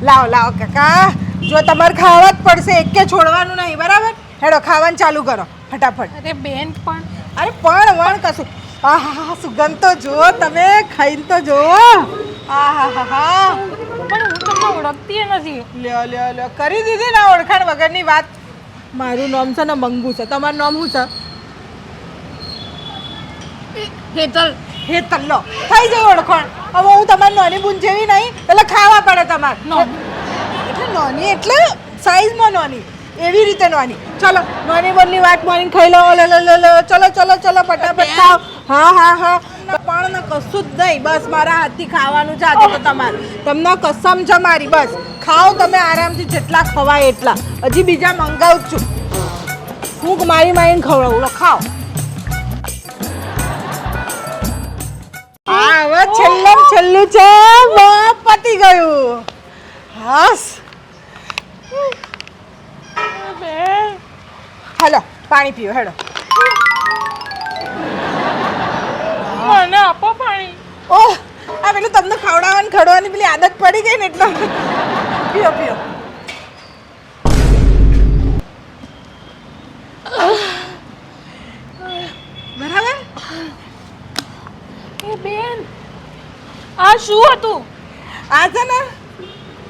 લાવો લાવો કાકા, જો તમારે ખાવા જ પડશે, એકે છોડવાનું નહીં, બરાબર? હેડો ખાવાનું ચાલુ કરો ફટાફટ. અરે બેન પણ અરે પણ વણ કશું. આહા સુગંધ તો જુઓ, તમે ખાઈને તો જુઓ. આહા પણ હું તમને ઓળખતી નથી. લ્યો લ્યો લ્યો, કરી દીધી ને ઓળખાણ વગરની વાત. મારું નામ છે ને મંગુ છે, તમારું નામ શું છે? હેતલ. હેતલ. લો થઈ જાય ઓળખાણ. હવે હું તમારી નાની બુન જેવી નહીં, એટલે ખાવા પડે તમારે. એટલે નાની એટલે સાઈઝમાં નાની, એવી રીતે નાની. ચલો નાની બોનની વાત માની ખાઈ લો. લો લો લો, ચલો ચલો ચલો ફટાફટ ખાઓ. હા હા હા, પણ કશું જ નહીં, બસ મારા હાથથી ખાવાનું છે આજે તો તમારે. તમને કસમ છે મારી. બસ ખાઓ તમે આરામથી, જેટલા ખવાય એટલા. હજી બીજા મંગાવું જ છું. હું મારી માઈને ખવડાવું. લો ખાઓ. હા હવે છેલ્લું છે, પતી ગયું. હાસ હેલો પાણી પીઓ. હેડો મને આપો પાણી. ઓહ આ પેલું તમને ખવડાવવાની ખવડાવવાની પેલી આદત પડી ગઈ ને એટલે. પીઓ પીઓ. બરાબર. એ બેન આ શું હતું? આ છે ને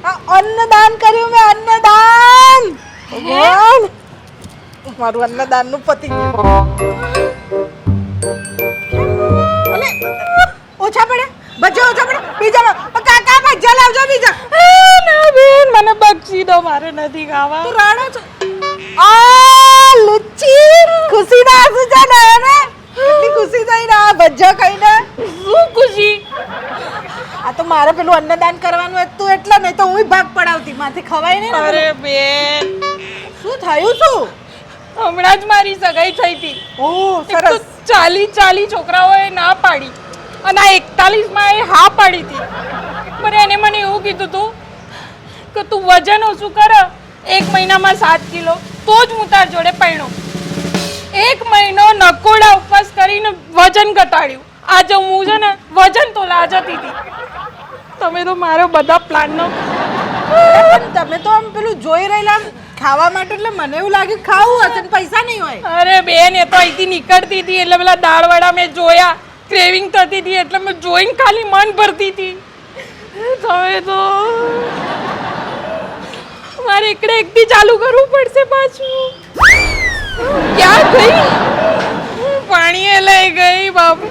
આ અન્નદાન કર્યું મેં. અન્નદાન. ભગવાન મારું અન્નદાન નું પતિ ગયું. અલે ઓછા પડે, ભજીયા ઓછા પડે. બીજા કાકા ભજીયા લાવજો બીજા. ના બેન મને બક્ષી દો, મારે નથી ખાવા. તું રાડો છો. આ લુચ્ચી ખુશી ના આંસુ છે ને એને. કેટલી ખુશી થઈ ને આ ભજીયા ખાઈને. શું ખુશી? આ તો મારે પેલું અન્નદાન કરવાનું હતું એટલે, નહીં તો હું ભાગ પડાવતી. માથે ખવાય નહીં. અરે બેન શું થયું? શું હમણાં જ મારી સગાઈ થઈ હતી. ઓહ એક તો સરસ. 40 છોકરાઓએ ના પાડી અને આ 41માં એ હા પાડી હતી. પણ એને મને એવું કીધું હતું કે તું વજન ઓછું કર, 1 મહિનામાં 7 કિલો, તો જ હું તાર જોડે પરણું. 1 મહિનો નકોડા ઉપવાસ કરીને વજન ઘટાડ્યું. આજે હું છે ને વજન તો જતી હતી. તમે તો મારો બધા પ્લાનનો. પણ તમે તો આમ પેલું જોઈ રહેલા ખાવા માટે, એટલે મને એવું લાગ્યું ખાવું હશે ને પૈસા નહીં હોય. અરે બેન એ તો અહીંથી નીકળતી હતી એટલે પેલા દાળવડા મેં જોયા, ક્રેવિંગ થતી હતી એટલે મેં જોઈને ખાલી મન ભરતી હતી. તમે તો મારે એકથી ચાલુ કરવું પડશે પાછું. ક્યાં ગઈ? પાણીએ લઈ ગઈ બાપુ.